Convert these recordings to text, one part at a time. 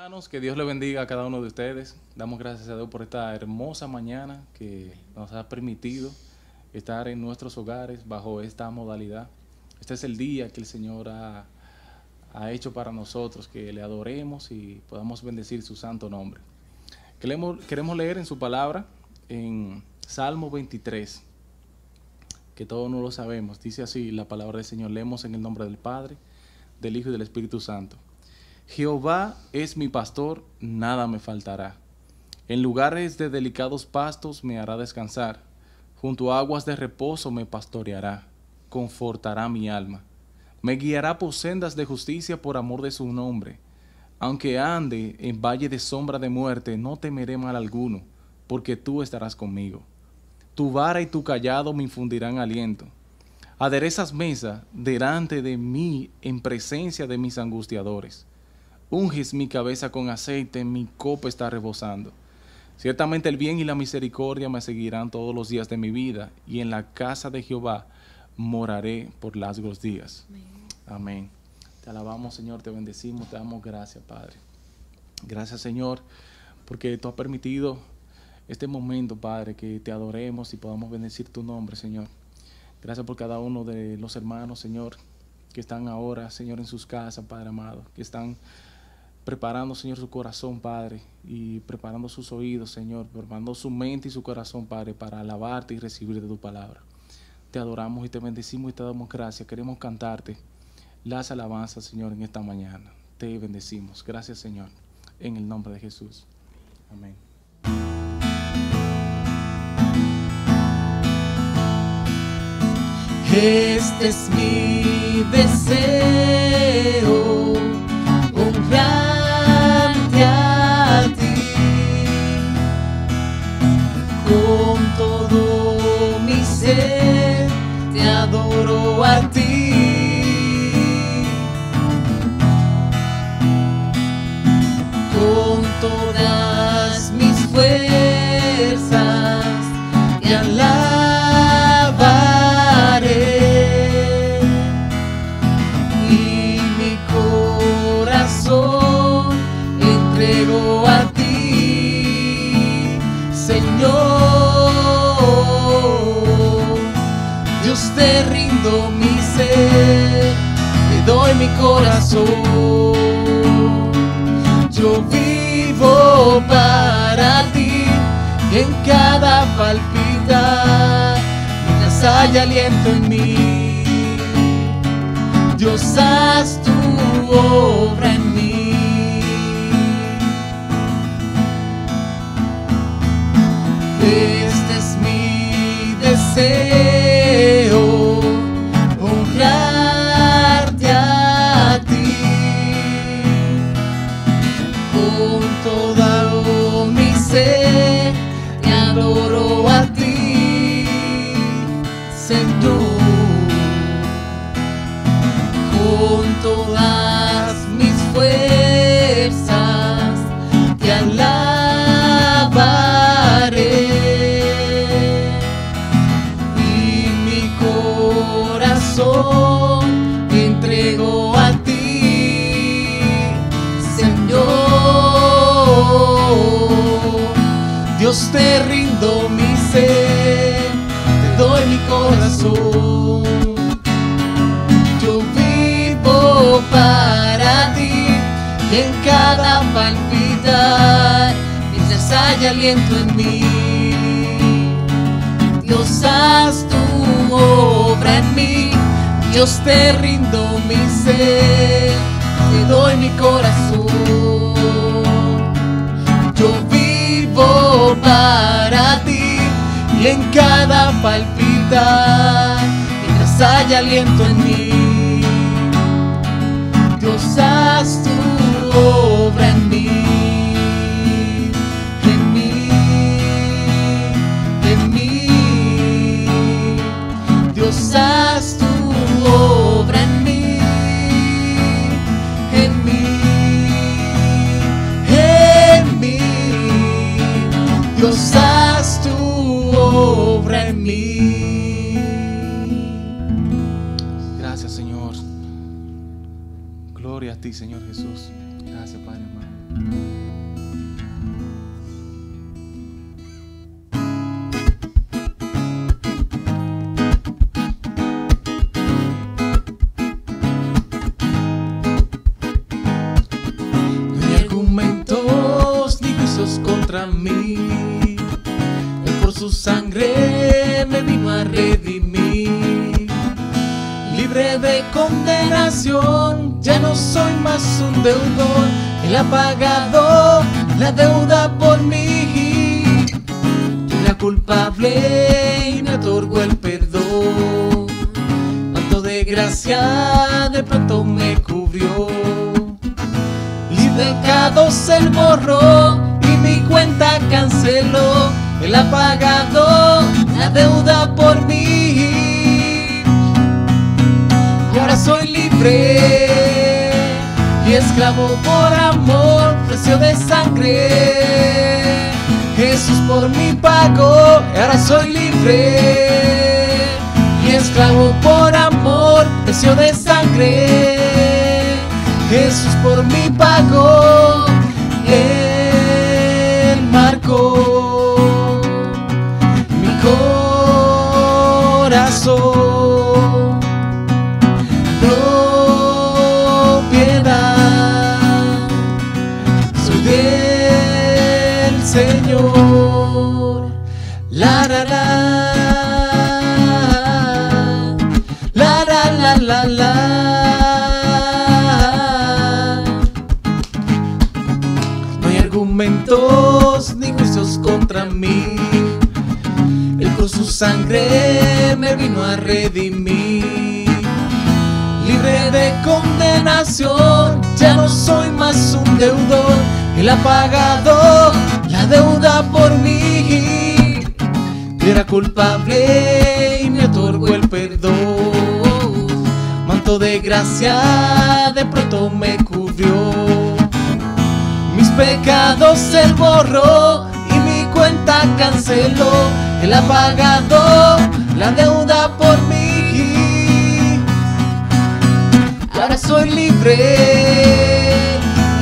Hermanos, que Dios le bendiga a cada uno de ustedes. Damos gracias a Dios por esta hermosa mañana que nos ha permitido estar en nuestros hogares bajo esta modalidad. Este es el día que el Señor ha hecho para nosotros, que le adoremos y podamos bendecir su santo nombre. Queremos leer en su palabra, en Salmo 23, que todos no lo sabemos. Dice así la palabra del Señor. Leemos en el nombre del Padre, del Hijo y del Espíritu Santo. Jehová es mi pastor, nada me faltará. En lugares de delicados pastos me hará descansar. Junto a aguas de reposo me pastoreará. Confortará mi alma. Me guiará por sendas de justicia por amor de su nombre. Aunque ande en valle de sombra de muerte, no temeré mal alguno, porque tú estarás conmigo. Tu vara y tu cayado me infundirán aliento. Aderezas mesa delante de mí en presencia de mis angustiadores. Unges mi cabeza con aceite, mi copa está rebosando. Ciertamente el bien y la misericordia me seguirán todos los días de mi vida, y en la casa de Jehová moraré por largos días. Amén. Amén. Te alabamos, Señor, te bendecimos, te damos gracias, Padre. Gracias, Señor, porque tú has permitido este momento, Padre, que te adoremos y podamos bendecir tu nombre, Señor. Gracias por cada uno de los hermanos, Señor, que están ahora, Señor, en sus casas, Padre amado, que están preparando, Señor, su corazón, Padre, y preparando sus oídos, Señor, preparando su mente y su corazón, Padre, para alabarte y recibir de tu palabra. Te adoramos y te bendecimos y te damos gracias. Queremos cantarte las alabanzas, Señor, en esta mañana. Te bendecimos. Gracias, Señor, en el nombre de Jesús. Amén. Este es mi deseo, honrarte a ti, con todo mi ser te adoro a ti, con todas mis fuerzas te alabaré, y mi corazón entrego a ti, Señor. Dios, te rindo mi ser, te doy mi corazón. Yo vivo para ti, en cada palpitar, mientras haya aliento en mí. Dios, haz tu obra en mí. Este es mi deseo, honrarte a ti, con todo mi ser te adoro a ti, Señor. Con todas mis fuerzas te alabaré, y mi corazón te entrego a ti, Señor. Dios, te rindo mi ser, te doy mi corazón. Yo vivo para ti, y en cada palpitar, mientras haya aliento en mí. Dios, haz tu obra en mí. Dios, te rindo mi ser, te doy mi corazón. Yo vivo para ti, y en cada palpitar, mientras haya aliento en mí. Dios, haz tu obra en mí, en mí, en mí. Dios, haz tu obra en mí, en mí, en mí. Dios, haz tu obra en mí. Gracias, Señor. Gloria a ti, Señor Jesús. Gracias, Padre amado. contra mí. Él por su sangre me vino a redimir. Libre de condenación, ya no soy más un deudor. Él ha pagado la deuda por mí. Yo era culpable y me otorgó el perdón. Manto de gracia de pronto me cubrió. Mis pecados él borró y mi cuenta canceló. Él ha pagado la deuda por mí. Y ahora soy libre y esclavo por amor, precio de sangre. Jesús por mí pagó. Y ahora soy libre y esclavo por amor, precio de sangre. Jesús por mí pagó. Él marcó mi corazón. Propiedad soy del Señor. La la la, la la la la la. Argumentos ni juicios contra mí. Él con su sangre me vino a redimir. Libre de condenación, ya no soy más un deudor. Él ha pagado la deuda por mí. Yo era culpable y me otorgó el perdón. Manto de gracia de pronto me cubrió. Mis pecados él borró y mi cuenta canceló. Él ha pagado la deuda por mí. Ahora soy libre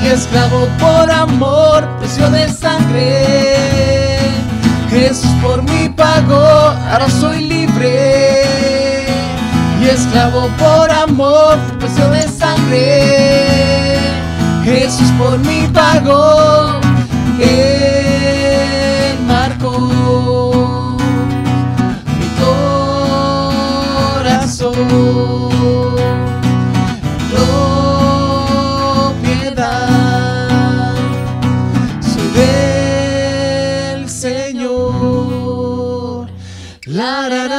y esclavo por amor, precio de sangre. Jesús por mí pagó. Ahora soy libre y esclavo por amor, precio de sangre. Jesús por mí pagó. Él marcó mi corazón. Propiedad soy del Señor. La, la, la.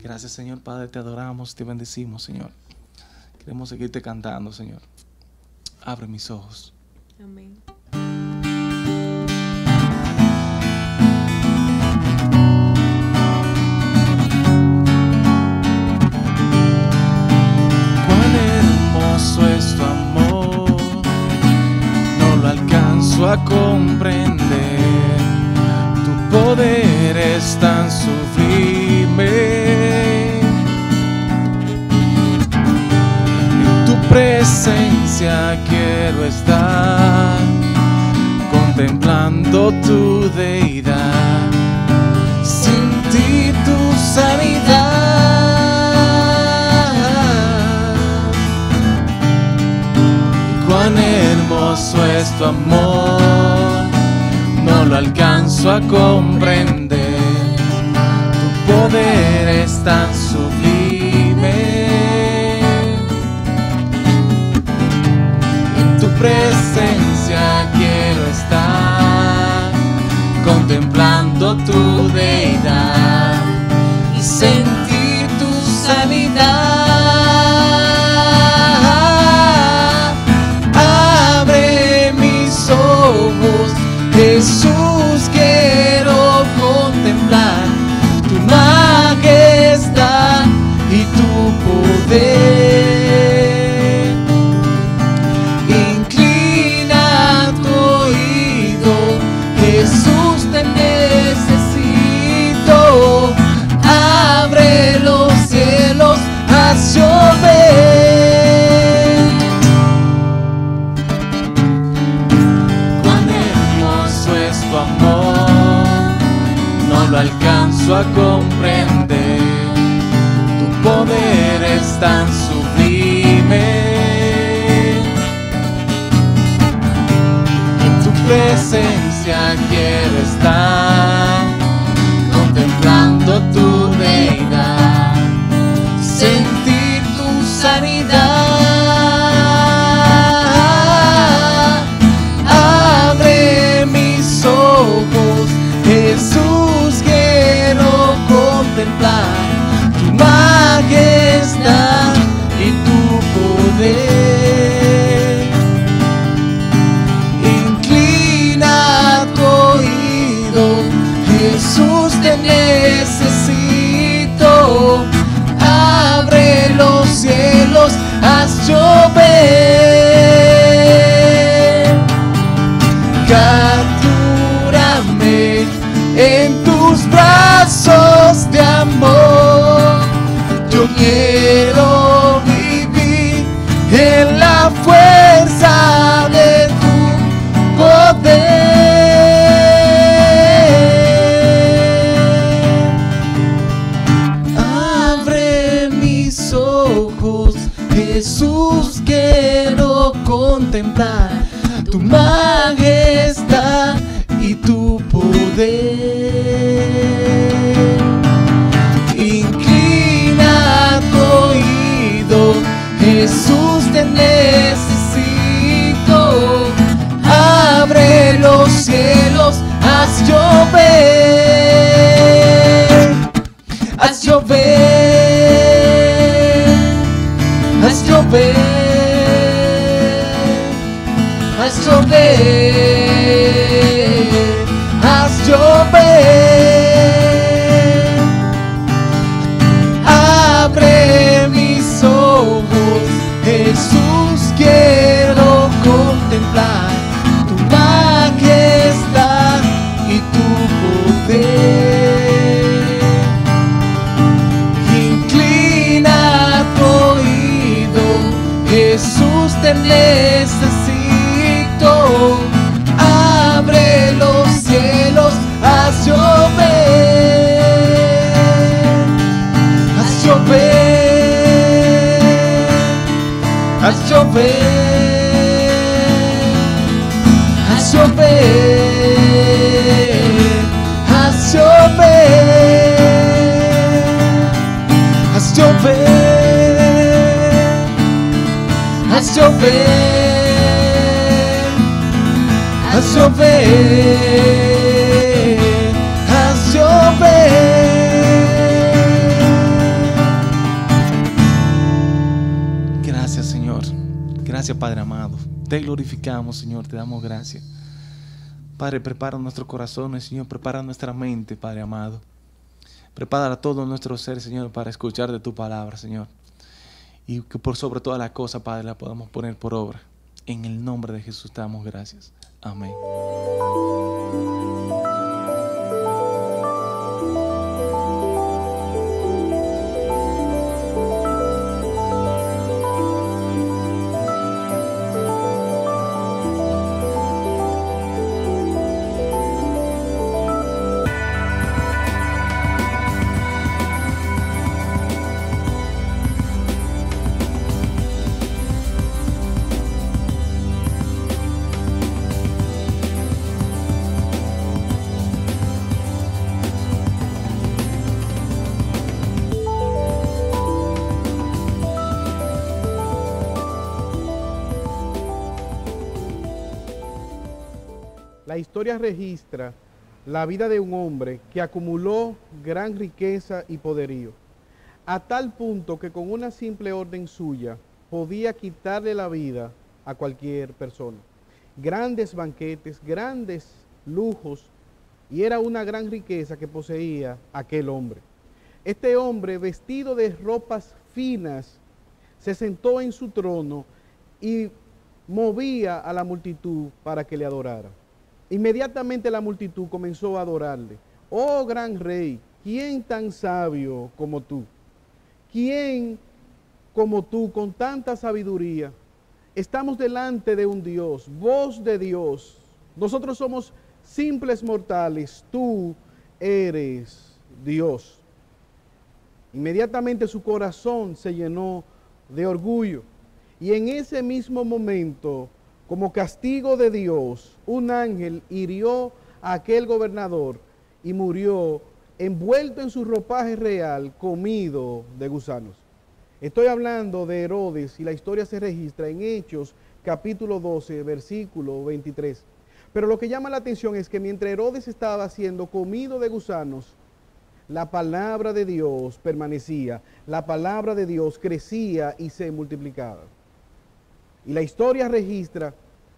Gracias, Señor Padre, te adoramos, te bendecimos, Señor. Queremos seguirte cantando, Señor. Abre mis ojos. Amén. Cuán hermoso es tu amor, no lo alcanzo a comprender. Tu poder es tan sublime. Presencia quiero estar, contemplando tu deidad. Sin ti tu sanidad. Cuán hermoso es tu amor, no lo alcanzo a comprender. Tu poder es tan sublime. Presencia quiero estar, contemplando tu deidad y sentir tu sanidad. Abre mis ojos, Jesús, quiero contemplar tu majestad y tu poder. Jesús, te necesito. Abre los cielos a en la fuerza de tu poder. Abre mis ojos, Jesús, quiero contemplar tu majestad y tu poder. Inclina tu oído, Jesús, te necesito. Abre los cielos, haz llover, haz llover, haz llover, haz llover, haz llover. Abre mis ojos, Jesús, quiero contemplar tu majestad y tu poder. Inclina tu oído, Jesús, te necesito. Abre los cielos, haz llover, haz llover, haz llover, haz llover, haz llover, haz llover, haz llover, haz llover, haz llover. Gracias, Señor. Gracias, Padre amado. Te glorificamos, Señor. Te damos gracias. Padre, prepara nuestros corazones, Señor. Prepara nuestra mente, Padre amado. Prepara todo nuestro ser, Señor, para escuchar de tu palabra, Señor. Y que por sobre todas las cosas, Padre, la podamos poner por obra. En el nombre de Jesús te damos gracias. Amén. La historia registra la vida de un hombre que acumuló gran riqueza y poderío, a tal punto que con una simple orden suya podía quitarle la vida a cualquier persona. Grandes banquetes, grandes lujos, y era una gran riqueza que poseía aquel hombre. Este hombre, vestido de ropas finas, se sentó en su trono y movía a la multitud para que le adorara. Inmediatamente la multitud comenzó a adorarle. Oh gran rey, ¿quién tan sabio como tú? ¿Quién como tú con tanta sabiduría? Estamos delante de un Dios, voz de Dios. Nosotros somos simples mortales, tú eres Dios. Inmediatamente su corazón se llenó de orgullo. Y en ese mismo momento, como castigo de Dios, un ángel hirió a aquel gobernador y murió envuelto en su ropaje real, comido de gusanos. Estoy hablando de Herodes y la historia se registra en Hechos capítulo 12, versículo 23. Pero lo que llama la atención es que mientras Herodes estaba siendo comido de gusanos, la palabra de Dios permanecía, la palabra de Dios crecía y se multiplicaba. Y la historia registra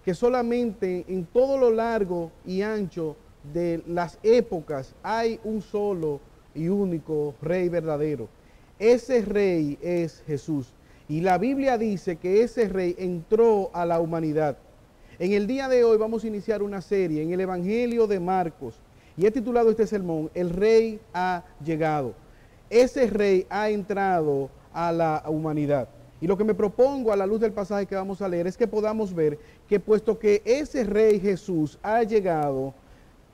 que solamente en todo lo largo y ancho de las épocas hay un solo y único rey verdadero. Ese rey es Jesús. Y la Biblia dice que ese rey entró a la humanidad. En el día de hoy vamos a iniciar una serie en el Evangelio de Marcos. Y he titulado este sermón, El Rey ha llegado. Ese rey ha entrado a la humanidad. Y lo que me propongo a la luz del pasaje que vamos a leer es que podamos ver que puesto que ese Rey Jesús ha llegado,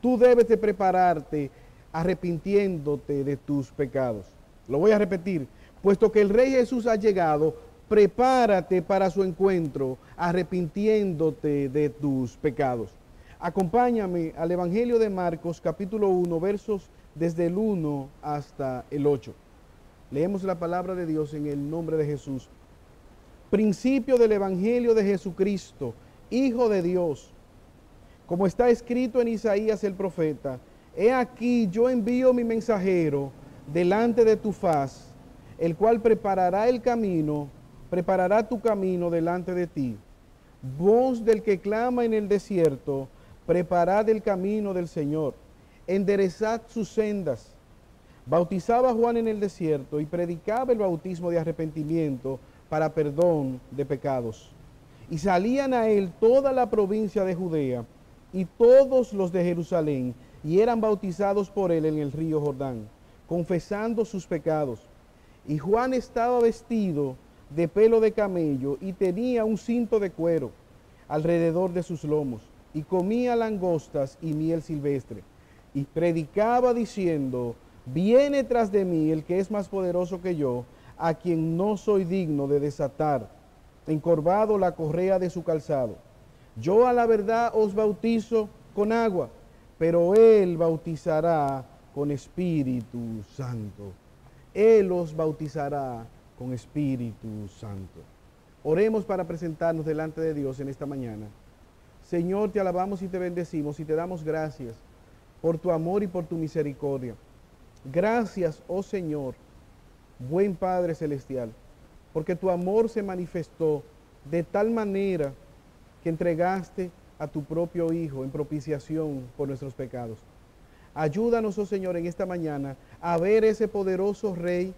tú debes de prepararte arrepintiéndote de tus pecados. Lo voy a repetir. Puesto que el Rey Jesús ha llegado, prepárate para su encuentro, arrepintiéndote de tus pecados. Acompáñame al Evangelio de Marcos, capítulo 1, versos desde el 1 hasta el 8. Leemos la palabra de Dios en el nombre de Jesús. Principio del Evangelio de Jesucristo, Hijo de Dios. Como está escrito en Isaías el profeta, he aquí yo envío mi mensajero delante de tu faz, el cual preparará tu camino delante de ti. Voz del que clama en el desierto, preparad el camino del Señor, enderezad sus sendas. Bautizaba Juan en el desierto y predicaba el bautismo de arrepentimiento para perdón de pecados. Y salían a él toda la provincia de Judea y todos los de Jerusalén, y eran bautizados por él en el río Jordán, confesando sus pecados. Y Juan estaba vestido de pelo de camello y tenía un cinto de cuero alrededor de sus lomos, y comía langostas y miel silvestre. Y predicaba diciendo, viene tras de mí el que es más poderoso que yo, a quien no soy digno de desatar, encorvado la correa de su calzado. Yo a la verdad os bautizo con agua, pero él bautizará con Espíritu Santo. Él os bautizará con Espíritu Santo. Oremos para presentarnos delante de Dios en esta mañana. Señor, te alabamos y te bendecimos y te damos gracias por tu amor y por tu misericordia. Gracias, oh Señor, buen Padre Celestial, porque tu amor se manifestó de tal manera que entregaste a tu propio Hijo en propiciación por nuestros pecados. Ayúdanos, oh Señor, en esta mañana a ver ese poderoso Rey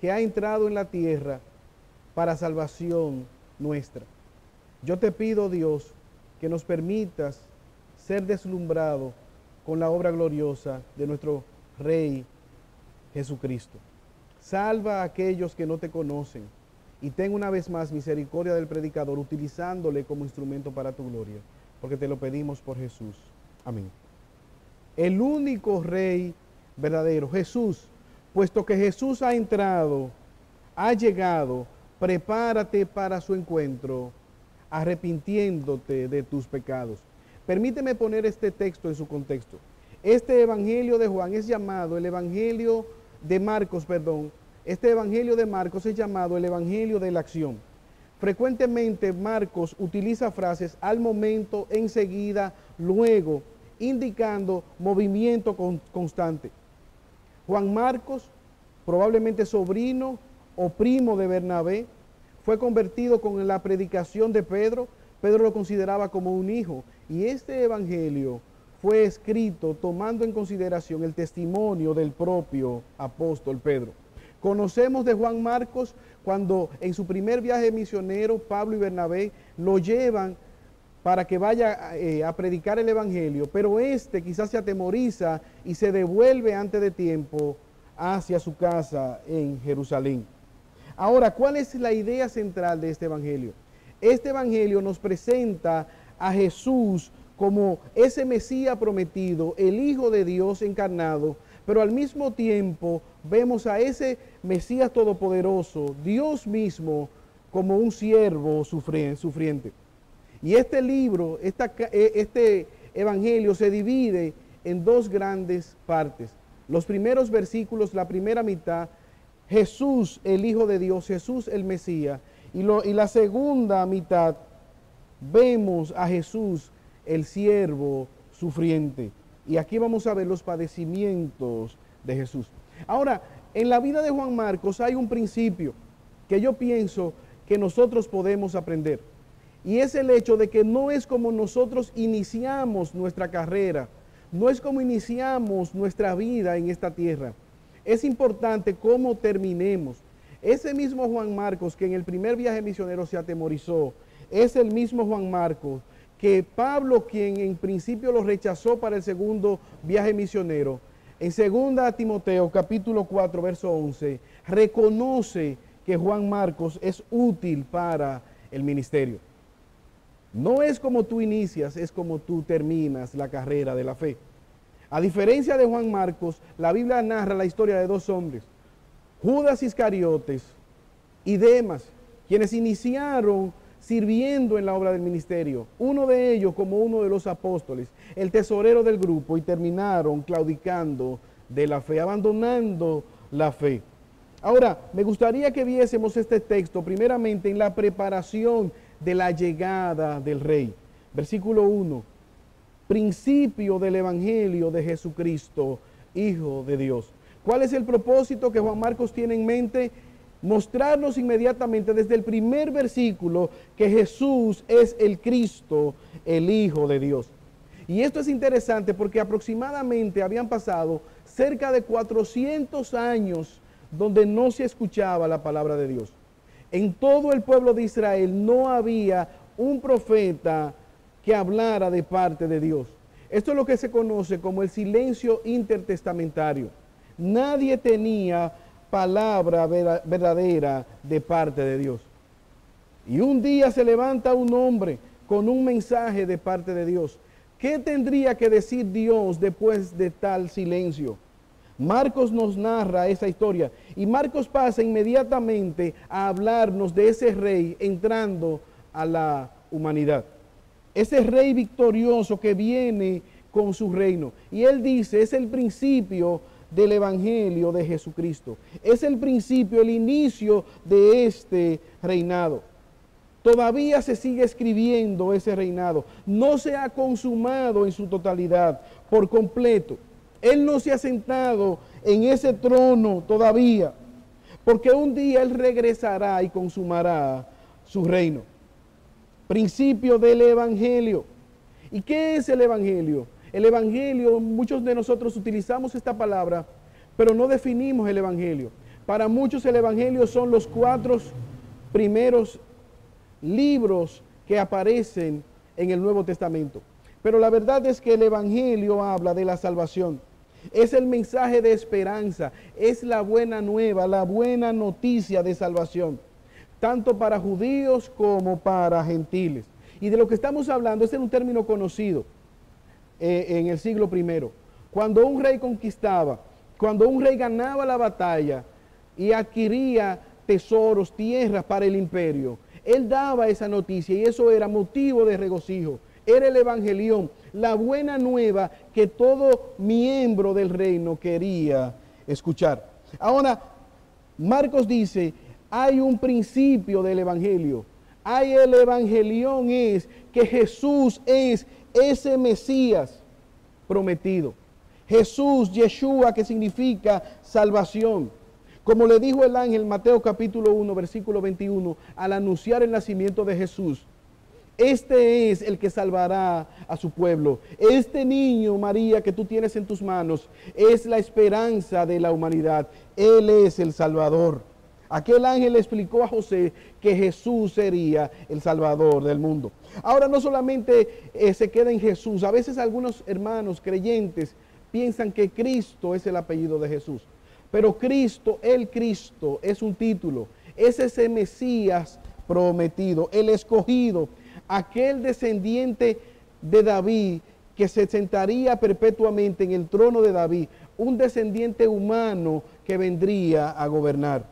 que ha entrado en la tierra para salvación nuestra. Yo te pido, Dios, que nos permitas ser deslumbrados con la obra gloriosa de nuestro Rey Jesucristo. Salva a aquellos que no te conocen y ten una vez más misericordia del predicador, utilizándole como instrumento para tu gloria, porque te lo pedimos por Jesús. Amén. El único Rey verdadero, Jesús, puesto que Jesús ha entrado, ha llegado, prepárate para su encuentro, arrepintiéndote de tus pecados. Permíteme poner este texto en su contexto. Este Evangelio de Juan es llamado el Evangelio de Marcos, este Evangelio de Marcos es llamado el Evangelio de la acción. Frecuentemente Marcos utiliza frases al momento, enseguida, luego, indicando movimiento constante. Juan Marcos, probablemente sobrino o primo de Bernabé, fue convertido con la predicación de Pedro. Pedro lo consideraba como un hijo, y este evangelio fue escrito tomando en consideración el testimonio del propio apóstol Pedro. Conocemos de Juan Marcos cuando en su primer viaje misionero, Pablo y Bernabé lo llevan para que vaya a predicar el evangelio, pero este quizás se atemoriza y se devuelve antes de tiempo hacia su casa en Jerusalén. Ahora, ¿cuál es la idea central de este evangelio? Este evangelio nos presenta a Jesús como ese Mesías prometido, el Hijo de Dios encarnado, pero al mismo tiempo vemos a ese Mesías todopoderoso, Dios mismo, como un siervo sufriente. Y este libro, este evangelio se divide en dos grandes partes. Los primeros versículos, la primera mitad, Jesús el Hijo de Dios, Jesús el Mesías, y la segunda mitad vemos a Jesús el siervo sufriente. Y aquí vamos a ver los padecimientos de Jesús. Ahora, en la vida de Juan Marcos hay un principio que yo pienso que nosotros podemos aprender. Y es el hecho de que no es como nosotros iniciamos nuestra carrera, no es como iniciamos nuestra vida en esta tierra. Es importante cómo terminemos. Ese mismo Juan Marcos que en el primer viaje misionero se atemorizó, es el mismo Juan Marcos que Pablo, quien en principio lo rechazó para el segundo viaje misionero, en 2 Timoteo capítulo 4 verso 11, reconoce que Juan Marcos es útil para el ministerio. No es como tú inicias, es como tú terminas la carrera de la fe. A diferencia de Juan Marcos, la Biblia narra la historia de dos hombres, Judas Iscariotes y Demas, quienes iniciaron sirviendo en la obra del ministerio. Uno de ellos como uno de los apóstoles, el tesorero del grupo, y terminaron claudicando de la fe, abandonando la fe. Ahora, me gustaría que viésemos este texto primeramente en la preparación de la llegada del Rey. Versículo 1, principio del Evangelio de Jesucristo, Hijo de Dios. ¿Cuál es el propósito que Juan Marcos tiene en mente? Mostrarnos inmediatamente desde el primer versículo que Jesús es el Cristo, el Hijo de Dios. Y esto es interesante porque aproximadamente habían pasado cerca de 400 años donde no se escuchaba la palabra de Dios. En todo el pueblo de Israel no había un profeta que hablara de parte de Dios. Esto es lo que se conoce como el silencio intertestamentario. Nadie tenía palabra verdadera de parte de Dios. Y un día se levanta un hombre con un mensaje de parte de Dios. ¿Qué tendría que decir Dios después de tal silencio? Marcos nos narra esa historia y Marcos pasa inmediatamente a hablarnos de ese rey entrando a la humanidad. Ese rey victorioso que viene con su reino. Y él dice, es el principio del Evangelio de Jesucristo. Es el principio, el inicio de este reinado. Todavía se sigue escribiendo ese reinado. No se ha consumado en su totalidad, por completo. Él no se ha sentado en ese trono todavía, porque un día Él regresará y consumará su reino. Principio del Evangelio. ¿Y qué es el Evangelio? El Evangelio, muchos de nosotros utilizamos esta palabra, pero no definimos el Evangelio. Para muchos el Evangelio son los 4 primeros libros que aparecen en el Nuevo Testamento. Pero la verdad es que el Evangelio habla de la salvación. Es el mensaje de esperanza, es la buena nueva, la buena noticia de salvación, tanto para judíos como para gentiles. Y de lo que estamos hablando es en un término conocido en el siglo I. Cuando un rey conquistaba, cuando un rey ganaba la batalla y adquiría tesoros, tierras para el imperio, él daba esa noticia y eso era motivo de regocijo. Era el evangelión, la buena nueva que todo miembro del reino quería escuchar. Ahora, Marcos dice, hay un principio del evangelio. Hay el evangelión, es que Jesús es ese Mesías prometido. Jesús, Yeshua, que significa salvación. Como le dijo el ángel Mateo capítulo 1, versículo 21, al anunciar el nacimiento de Jesús. Este es el que salvará a su pueblo. Este niño, María, que tú tienes en tus manos, es la esperanza de la humanidad. Él es el Salvador. Aquel ángel le explicó a José que Jesús sería el Salvador del mundo. Ahora no solamente se queda en Jesús. A veces algunos hermanos creyentes piensan que Cristo es el apellido de Jesús. Pero Cristo, el Cristo, es un título. Es ese Mesías prometido, el escogido, aquel descendiente de David que se sentaría perpetuamente en el trono de David, un descendiente humano que vendría a gobernar.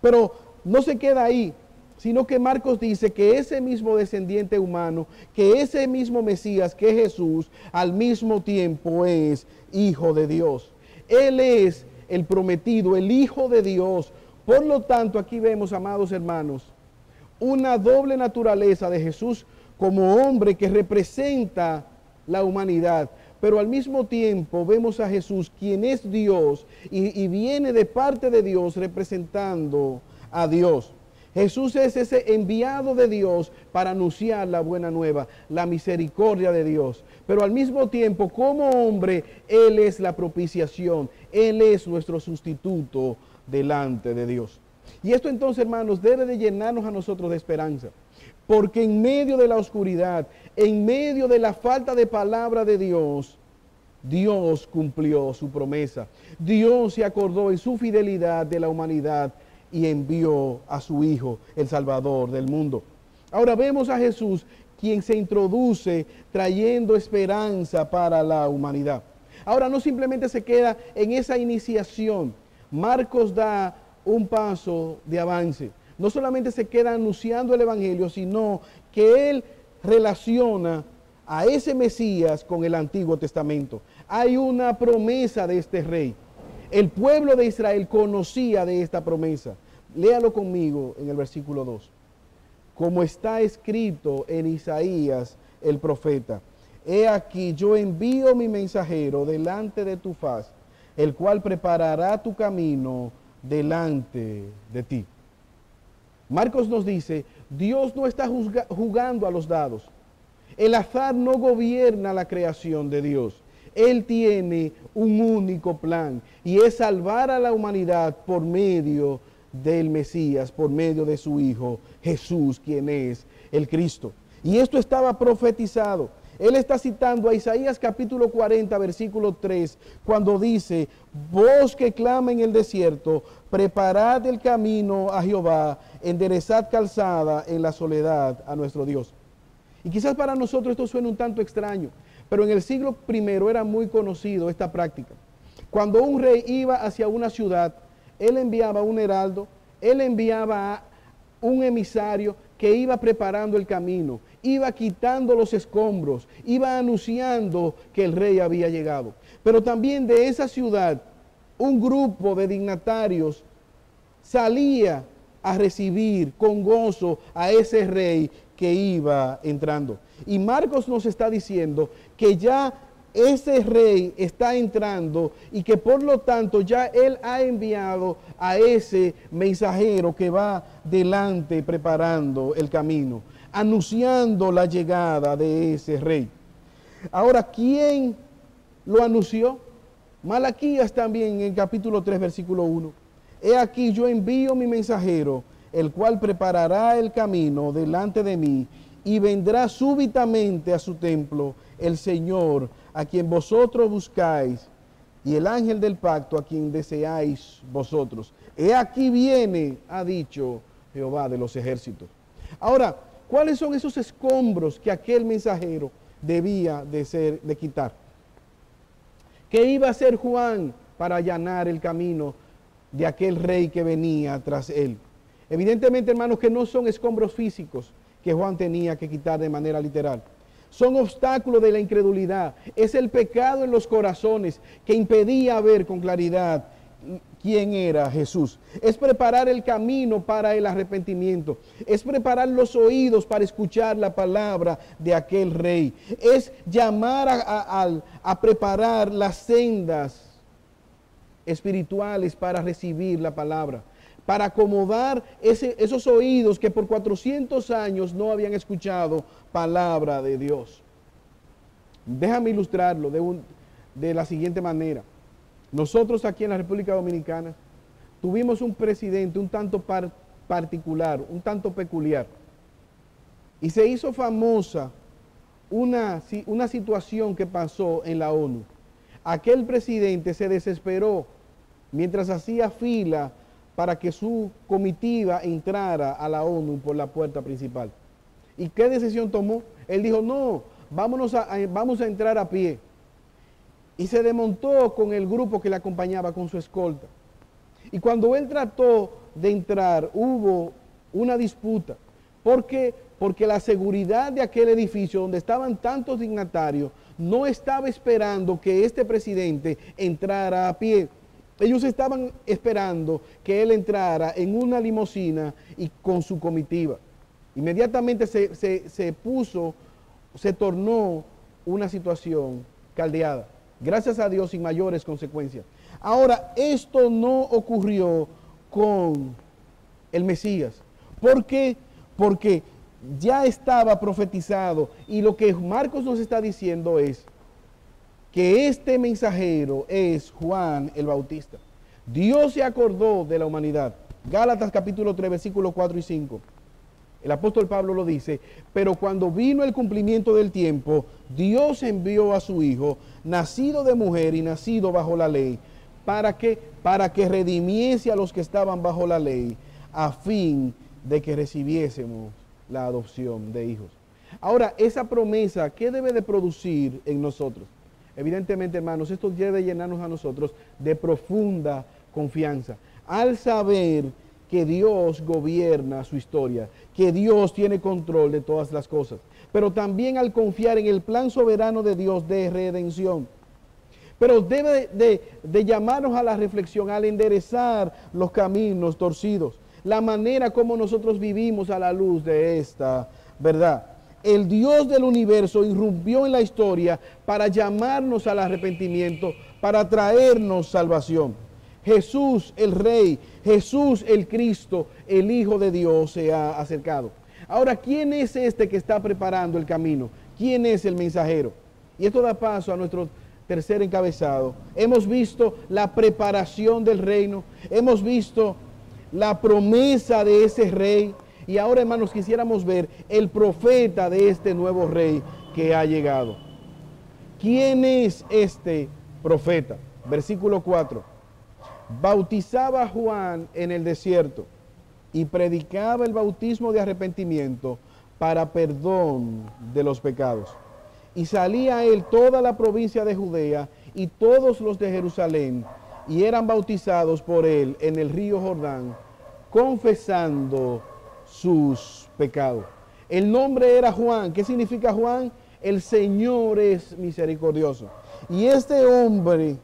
Pero no se queda ahí, sino que Marcos dice que ese mismo descendiente humano, que ese mismo Mesías, que es Jesús, al mismo tiempo es Hijo de Dios. Él es el prometido, el Hijo de Dios. Por lo tanto, aquí vemos, amados hermanos, una doble naturaleza de Jesús como hombre que representa la humanidad, pero al mismo tiempo vemos a Jesús, quien es Dios y viene de parte de Dios representando a Dios. Jesús es ese enviado de Dios para anunciar la buena nueva, la misericordia de Dios. Pero al mismo tiempo, como hombre, Él es la propiciación, Él es nuestro sustituto delante de Dios. Y esto entonces, hermanos, debe de llenarnos a nosotros de esperanza. Porque en medio de la oscuridad, en medio de la falta de palabra de Dios, Dios cumplió su promesa. Dios se acordó en su fidelidad de la humanidad y envió a su Hijo, el Salvador del mundo. Ahora vemos a Jesús, quien se introduce trayendo esperanza para la humanidad. Ahora no simplemente se queda en esa iniciación. Marcos da un paso de avance. No solamente se queda anunciando el Evangelio, sino que él relaciona a ese Mesías con el Antiguo Testamento. Hay una promesa de este rey. El pueblo de Israel conocía de esta promesa. Léalo conmigo en el versículo 2. Como está escrito en Isaías el profeta: he aquí, yo envío mi mensajero delante de tu faz, el cual preparará tu camino delante de ti. Marcos nos dice, Dios no está jugando a los dados. El azar no gobierna la creación de Dios. Él tiene un único plan, y es salvar a la humanidad por medio del Mesías, por medio de su Hijo Jesús, quien es el Cristo. Y esto estaba profetizado. Él está citando a Isaías capítulo 40, versículo 3, cuando dice: voz que clama en el desierto, preparad el camino a Jehová, enderezad calzada en la soledad a nuestro Dios. Y quizás para nosotros esto suene un tanto extraño, pero en el siglo I era muy conocido esta práctica. Cuando un rey iba hacia una ciudad, él enviaba un heraldo, él enviaba un emisario que iba preparando el camino, iba quitando los escombros, iba anunciando que el rey había llegado. Pero también de esa ciudad, un grupo de dignatarios salía a recibir con gozo a ese rey que iba entrando. Y Marcos nos está diciendo que ya ese rey está entrando y que por lo tanto ya él ha enviado a ese mensajero que va delante preparando el camino, anunciando la llegada de ese rey. Ahora, ¿quién lo anunció? Malaquías también en el capítulo 3, versículo 1. He aquí, yo envío mi mensajero, el cual preparará el camino delante de mí, y vendrá súbitamente a su templo el Señor, a quien vosotros buscáis, y el ángel del pacto, a quien deseáis vosotros. He aquí viene, ha dicho Jehová de los ejércitos. Ahora, ¿cuáles son esos escombros que aquel mensajero debía de quitar? ¿Qué iba a hacer Juan para allanar el camino de aquel rey que venía tras él? Evidentemente, hermanos, que no son escombros físicos que Juan tenía que quitar de manera literal. Son obstáculos de la incredulidad. Es el pecado en los corazones que impedía ver con claridad quién era Jesús. Es preparar el camino para el arrepentimiento. Es preparar los oídos para escuchar la palabra de aquel rey. Es llamar a preparar las sendas espirituales para recibir la palabra, para acomodar esos oídos que por 400 años no habían escuchado palabra de Dios. Déjame ilustrarlo de la siguiente manera. Nosotros aquí en la República Dominicana tuvimos un presidente un tanto particular, un tanto peculiar. Y se hizo famosa una situación que pasó en la ONU. Aquel presidente se desesperó mientras hacía fila para que su comitiva entrara a la ONU por la puerta principal. ¿Y qué decisión tomó? Él dijo, no, vamos a entrar a pie. Y se desmontó con el grupo que le acompañaba, con su escolta. Y cuando él trató de entrar, hubo una disputa. ¿Por qué? Porque la seguridad de aquel edificio donde estaban tantos dignatarios no estaba esperando que este presidente entrara a pie. Ellos estaban esperando que él entrara en una limusina y con su comitiva. Inmediatamente se tornó una situación caldeada. Gracias a Dios, sin mayores consecuencias. Ahora, esto no ocurrió con el Mesías. ¿Por qué? Porque ya estaba profetizado, y lo que Marcos nos está diciendo es que este mensajero es Juan el Bautista. Dios se acordó de la humanidad. Gálatas capítulo 3, versículos 4 y 5. El apóstol Pablo lo dice: pero cuando vino el cumplimiento del tiempo, Dios envió a su Hijo, nacido de mujer y nacido bajo la ley, ¿Para qué? Para que redimiese a los que estaban bajo la ley, a fin de que recibiésemos la adopción de hijos. Ahora, esa promesa, ¿qué debe de producir en nosotros? Evidentemente, hermanos, esto debe llenarnos a nosotros de profunda confianza, al saber que Dios gobierna su historia, que Dios tiene control de todas las cosas, pero también al confiar en el plan soberano de Dios de redención. Pero debe de llamarnos a la reflexión, al enderezar los caminos torcidos, la manera como nosotros vivimos a la luz de esta verdad. El Dios del universo irrumpió en la historia para llamarnos al arrepentimiento, para traernos salvación. Jesús el Rey, Jesús el Cristo, el Hijo de Dios se ha acercado. Ahora, ¿quién es este que está preparando el camino? ¿Quién es el mensajero? Y esto da paso a nuestro tercer encabezado. Hemos visto la preparación del reino, hemos visto la promesa de ese rey, y ahora, hermanos, quisiéramos ver el profeta de este nuevo rey que ha llegado. ¿Quién es este profeta? Versículo 4. Bautizaba a Juan en el desierto y predicaba el bautismo de arrepentimiento para perdón de los pecados. Y salía a él toda la provincia de Judea y todos los de Jerusalén, y eran bautizados por él en el río Jordán, confesando sus pecados. El nombre era Juan. ¿Qué significa Juan? El Señor es misericordioso. Y este hombre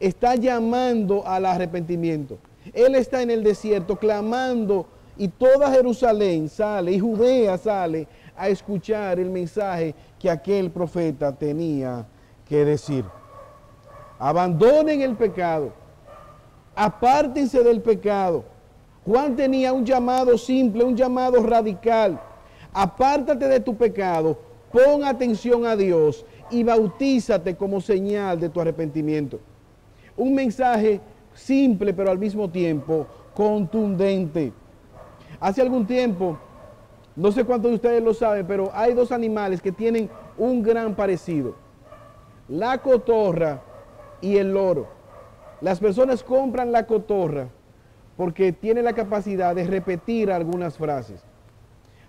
está llamando al arrepentimiento. Él está en el desierto clamando, y toda Jerusalén sale y Judea sale a escuchar el mensaje que aquel profeta tenía que decir. Abandonen el pecado, apártense del pecado. Juan tenía un llamado simple, un llamado radical. Apártate de tu pecado, pon atención a Dios y bautízate como señal de tu arrepentimiento. Un mensaje simple, pero al mismo tiempo contundente. Hace algún tiempo, no sé cuántos de ustedes lo saben, pero hay dos animales que tienen un gran parecido: la cotorra y el loro. Las personas compran la cotorra porque tiene la capacidad de repetir algunas frases,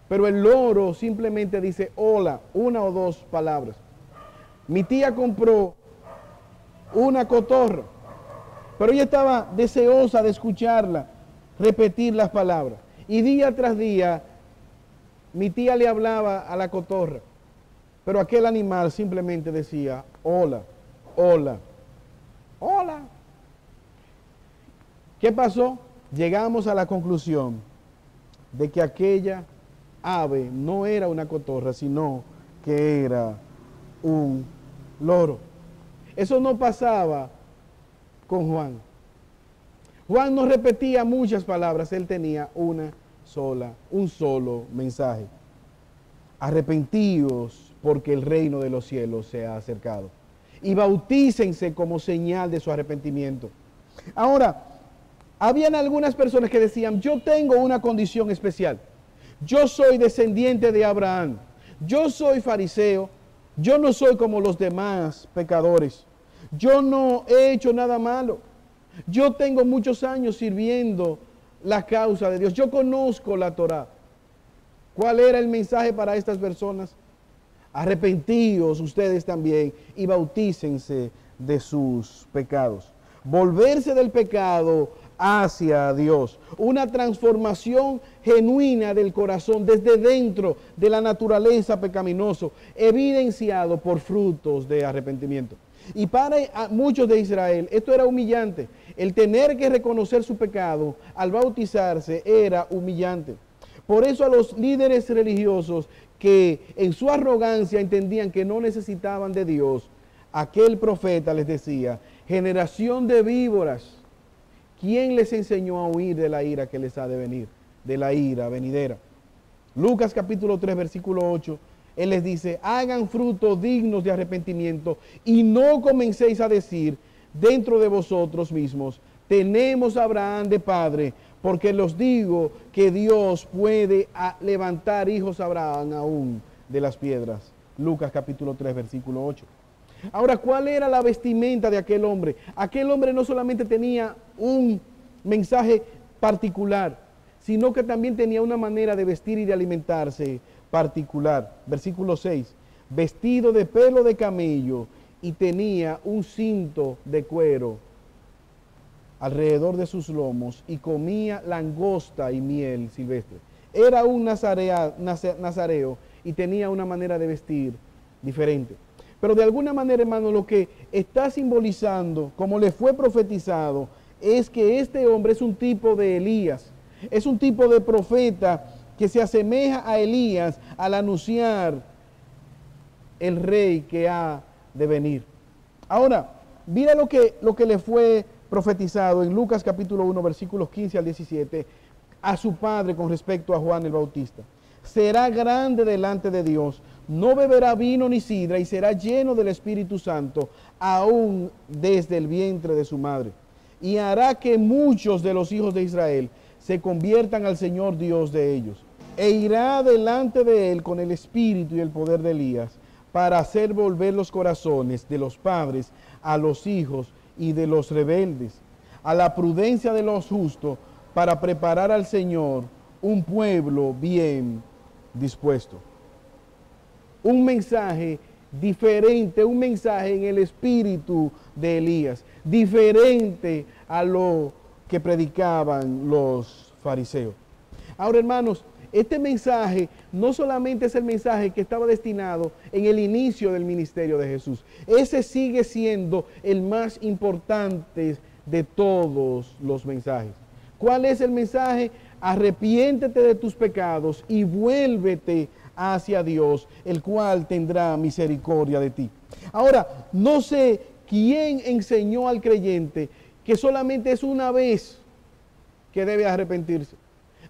pero el loro simplemente dice hola, una o dos palabras. Mi tía compró una cotorra, pero ella estaba deseosa de escucharla repetir las palabras, y día tras día mi tía le hablaba a la cotorra, pero aquel animal simplemente decía hola, hola, hola. ¿Qué pasó? Llegamos a la conclusión de que aquella ave no era una cotorra, sino que era un loro. Eso no pasaba con Juan. Juan no repetía muchas palabras, él tenía un solo mensaje: arrepentíos porque el reino de los cielos se ha acercado, y bautícense como señal de su arrepentimiento. Ahora, habían algunas personas que decían: yo tengo una condición especial, yo soy descendiente de Abraham, yo soy fariseo, yo no soy como los demás pecadores, yo no he hecho nada malo, yo tengo muchos años sirviendo la causa de Dios, yo conozco la Torá. ¿Cuál era el mensaje para estas personas? Arrepentíos ustedes también y bautícense de sus pecados. Volverse del pecado hacia Dios, una transformación genuina del corazón desde dentro de la naturaleza pecaminosa, evidenciado por frutos de arrepentimiento. Y para muchos de Israel esto era humillante. El tener que reconocer su pecado al bautizarse era humillante. Por eso a los líderes religiosos que en su arrogancia entendían que no necesitaban de Dios, aquel profeta les decía: generación de víboras, ¿quién les enseñó a huir de la ira que les ha de venir? De la ira venidera. Lucas capítulo 3, versículo 8, él les dice: hagan frutos dignos de arrepentimiento y no comencéis a decir dentro de vosotros mismos: tenemos a Abraham de padre, porque los digo que Dios puede levantar hijos a Abraham aún de las piedras. Lucas capítulo 3, versículo 8. Ahora, ¿cuál era la vestimenta de aquel hombre? Aquel hombre no solamente tenía un mensaje particular, sino que también tenía una manera de vestir y de alimentarse particular. Versículo 6, vestido de pelo de camello y tenía un cinto de cuero alrededor de sus lomos y comía langosta y miel silvestre. Era un nazareo y tenía una manera de vestir diferente. Pero de alguna manera, hermano, lo que está simbolizando, como le fue profetizado, es que este hombre es un tipo de Elías, es un tipo de profeta que se asemeja a Elías al anunciar el rey que ha de venir. Ahora, mira lo que le fue profetizado en Lucas capítulo 1, versículos 15 al 17, a su padre con respecto a Juan el Bautista. Será grande delante de Dios, no beberá vino ni sidra y será lleno del Espíritu Santo, aún desde el vientre de su madre. Y hará que muchos de los hijos de Israel se conviertan al Señor Dios de ellos. E irá delante de él con el espíritu y el poder de Elías, para hacer volver los corazones de los padres a los hijos y de los rebeldes, a la prudencia de los justos, para preparar al Señor un pueblo bien dispuesto. Un mensaje diferente, un mensaje en el espíritu de Elías, diferente a lo que predicaban los fariseos. Ahora, hermanos, este mensaje no solamente es el mensaje que estaba destinado en el inicio del ministerio de Jesús. Ese sigue siendo el más importante de todos los mensajes. ¿Cuál es el mensaje? Arrepiéntete de tus pecados y vuélvete hacia Dios, el cual tendrá misericordia de ti. Ahora, no sé quién enseñó al creyente que solamente es una vez que debe arrepentirse.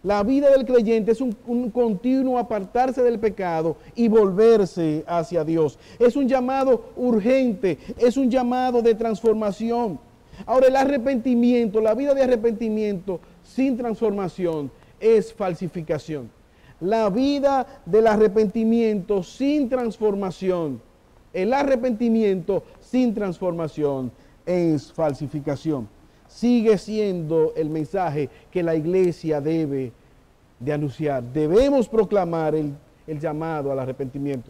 La vida del creyente es un continuo apartarse del pecado y volverse hacia Dios. Es un llamado urgente, es un llamado de transformación. Ahora, el arrepentimiento, la vida de arrepentimiento sin transformación es falsificación. La vida del arrepentimiento sin transformación, el arrepentimiento sin transformación es falsificación. Sigue siendo el mensaje que la iglesia debe de anunciar. Debemos proclamar el llamado al arrepentimiento.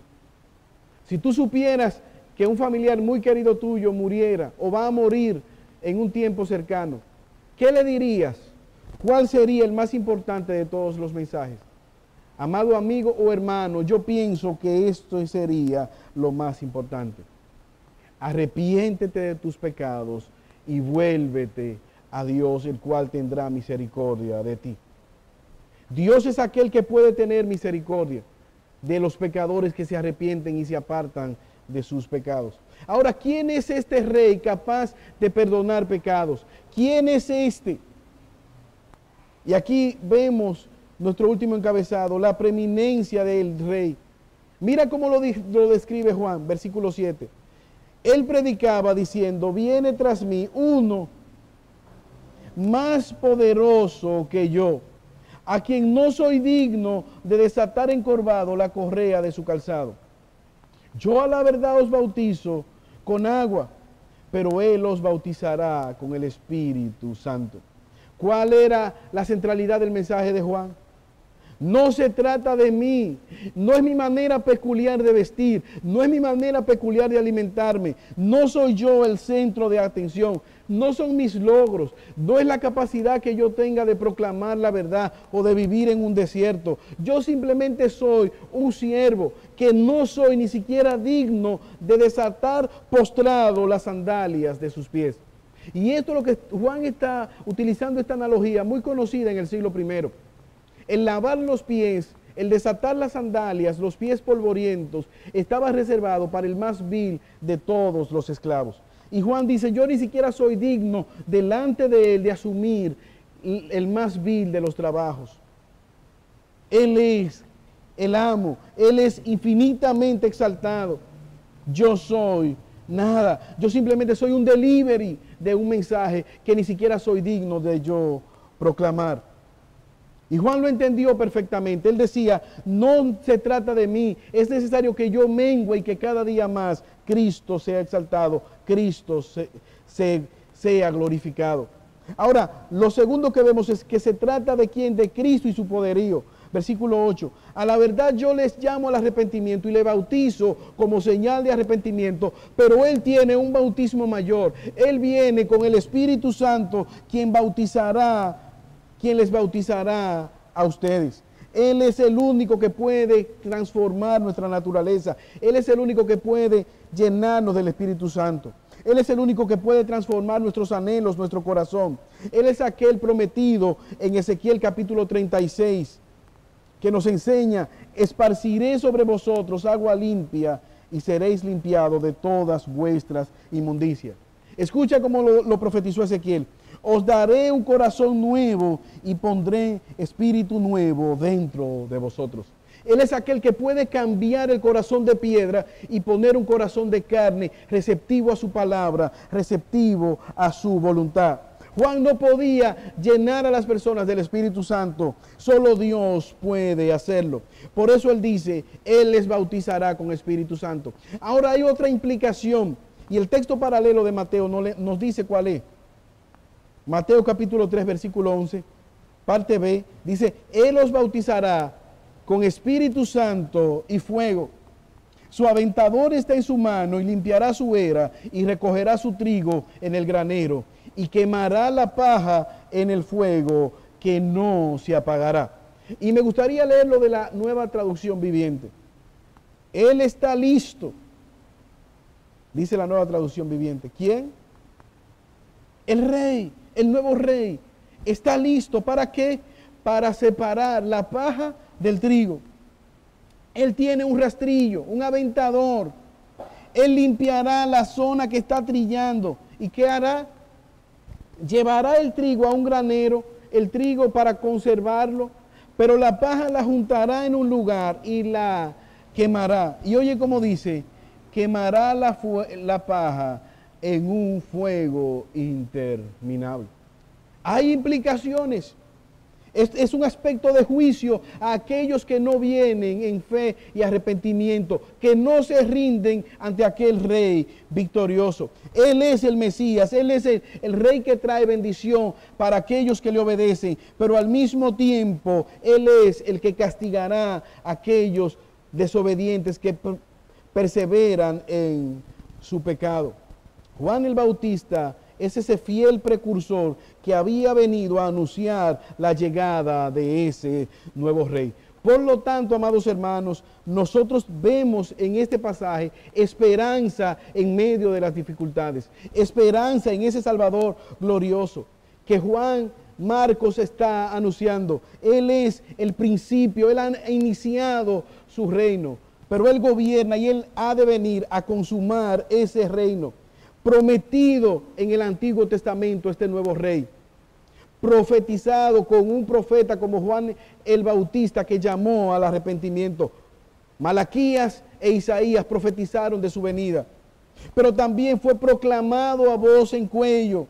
Si tú supieras que un familiar muy querido tuyo muriera o va a morir en un tiempo cercano, ¿qué le dirías? ¿Cuál sería el más importante de todos los mensajes? Amado amigo o hermano, yo pienso que esto sería lo más importante. Arrepiéntete de tus pecados y vuélvete a Dios, el cual tendrá misericordia de ti. Dios es aquel que puede tener misericordia de los pecadores que se arrepienten y se apartan de sus pecados. Ahora, ¿quién es este rey capaz de perdonar pecados? ¿Quién es este? Y aquí vemos nuestro último encabezado, la preeminencia del rey. Mira cómo lo describe Juan, versículo 7. Él predicaba diciendo, viene tras mí uno más poderoso que yo, a quien no soy digno de desatar encorvado la correa de su calzado. Yo a la verdad os bautizo con agua, pero él os bautizará con el Espíritu Santo. ¿Cuál era la centralidad del mensaje de Juan? No se trata de mí, no es mi manera peculiar de vestir, no es mi manera peculiar de alimentarme, no soy yo el centro de atención, no son mis logros, no es la capacidad que yo tenga de proclamar la verdad o de vivir en un desierto. Yo simplemente soy un siervo que no soy ni siquiera digno de desatar postrado las sandalias de sus pies. Y esto es lo que Juan está utilizando, esta analogía muy conocida en el siglo I. El lavar los pies, el desatar las sandalias, los pies polvorientos, estaba reservado para el más vil de todos los esclavos. Y Juan dice, yo ni siquiera soy digno delante de él de asumir el más vil de los trabajos. Él es el amo, él es infinitamente exaltado. Yo soy nada, yo simplemente soy un delivery de un mensaje que ni siquiera soy digno de yo proclamar. Y Juan lo entendió perfectamente. Él decía, no se trata de mí, es necesario que yo mengue y que cada día más Cristo sea exaltado, Cristo sea glorificado. Ahora, lo segundo que vemos es que se trata de quién, de Cristo y su poderío. Versículo 8, a la verdad yo les llamo al arrepentimiento y le bautizo como señal de arrepentimiento, pero Él tiene un bautismo mayor. Él viene con el Espíritu Santo, quien les bautizará a ustedes. Él es el único que puede transformar nuestra naturaleza. Él es el único que puede llenarnos del Espíritu Santo. Él es el único que puede transformar nuestros anhelos, nuestro corazón. Él es aquel prometido en Ezequiel capítulo 36, que nos enseña, esparciré sobre vosotros agua limpia y seréis limpiados de todas vuestras inmundicias. Escucha cómo lo profetizó Ezequiel. Os daré un corazón nuevo y pondré espíritu nuevo dentro de vosotros. Él es aquel que puede cambiar el corazón de piedra y poner un corazón de carne, receptivo a su palabra, receptivo a su voluntad. Juan no podía llenar a las personas del Espíritu Santo, solo Dios puede hacerlo. Por eso Él dice, Él les bautizará con Espíritu Santo. Ahora hay otra implicación, y el texto paralelo de Mateo nos dice cuál es. Mateo capítulo 3, versículo 11, parte B, dice, Él los bautizará con Espíritu Santo y fuego. Su aventador está en su mano y limpiará su era y recogerá su trigo en el granero y quemará la paja en el fuego que no se apagará. Y me gustaría leerlo de la Nueva Traducción Viviente. Él está listo, dice la Nueva Traducción Viviente. ¿Quién? El Rey, el nuevo Rey. Está listo, ¿para qué? Para separar la paja del trigo. Él tiene un rastrillo, un aventador. Él limpiará la zona que está trillando. ¿Y qué hará? Llevará el trigo a un granero, el trigo para conservarlo, pero la paja la juntará en un lugar y la quemará. Y oye cómo dice, quemará la paja en un fuego interminable. Hay implicaciones. Es un aspecto de juicio a aquellos que no vienen en fe y arrepentimiento, que no se rinden ante aquel Rey victorioso. Él es el Mesías, Él es el Rey que trae bendición para aquellos que le obedecen, pero al mismo tiempo Él es el que castigará a aquellos desobedientes que perseveran en su pecado. Juan el Bautista es ese fiel precursor que había venido a anunciar la llegada de ese nuevo Rey. Por lo tanto, amados hermanos, nosotros vemos en este pasaje esperanza en medio de las dificultades, esperanza en ese Salvador glorioso que Juan Marcos está anunciando. Él es el principio, Él ha iniciado su reino, pero Él gobierna y Él ha de venir a consumar ese reino prometido en el Antiguo Testamento, este nuevo Rey, profetizado con un profeta como Juan el Bautista que llamó al arrepentimiento. Malaquías e Isaías profetizaron de su venida, pero también fue proclamado a voz en cuello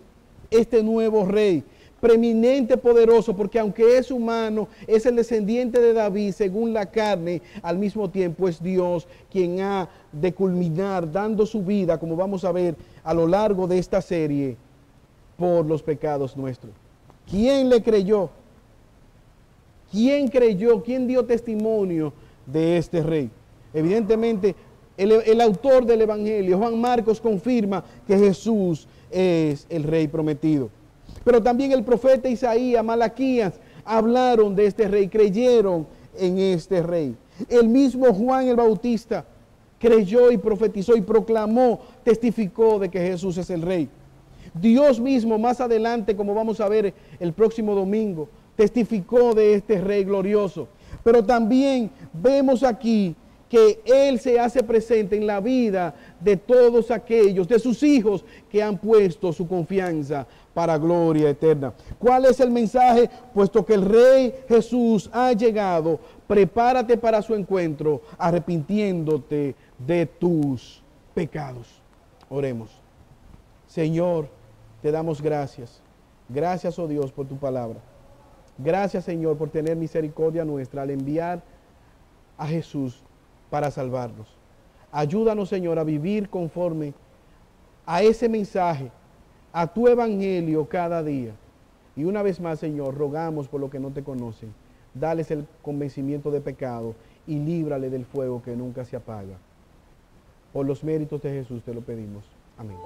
este nuevo Rey, preeminente, poderoso, porque aunque es humano, es el descendiente de David según la carne, al mismo tiempo es Dios quien ha de culminar dando su vida, como vamos a ver a lo largo de esta serie, por los pecados nuestros. ¿Quién le creyó? ¿Quién creyó? ¿Quién dio testimonio de este Rey? Evidentemente, el autor del Evangelio, Juan Marcos, confirma que Jesús es el Rey prometido. Pero también el profeta Isaías, Malaquías, hablaron de este Rey, creyeron en este Rey. El mismo Juan el Bautista creyó y profetizó y proclamó, testificó de que Jesús es el Rey. Dios mismo, más adelante, como vamos a ver el próximo domingo, testificó de este Rey glorioso. Pero también vemos aquí que Él se hace presente en la vida de todos aquellos, de sus hijos que han puesto su confianza para gloria eterna. ¿Cuál es el mensaje? Puesto que el Rey Jesús ha llegado, prepárate para su encuentro, arrepintiéndote de tus pecados. Oremos. Señor, te damos gracias. Gracias, oh Dios, por tu palabra. Gracias, Señor, por tener misericordia nuestra al enviar a Jesús para salvarnos. Ayúdanos, Señor, a vivir conforme a ese mensaje, a tu evangelio cada día. Y una vez más, Señor, rogamos por los que no te conocen. Dales el convencimiento de pecado y líbrale del fuego que nunca se apaga. Por los méritos de Jesús te lo pedimos. Amén.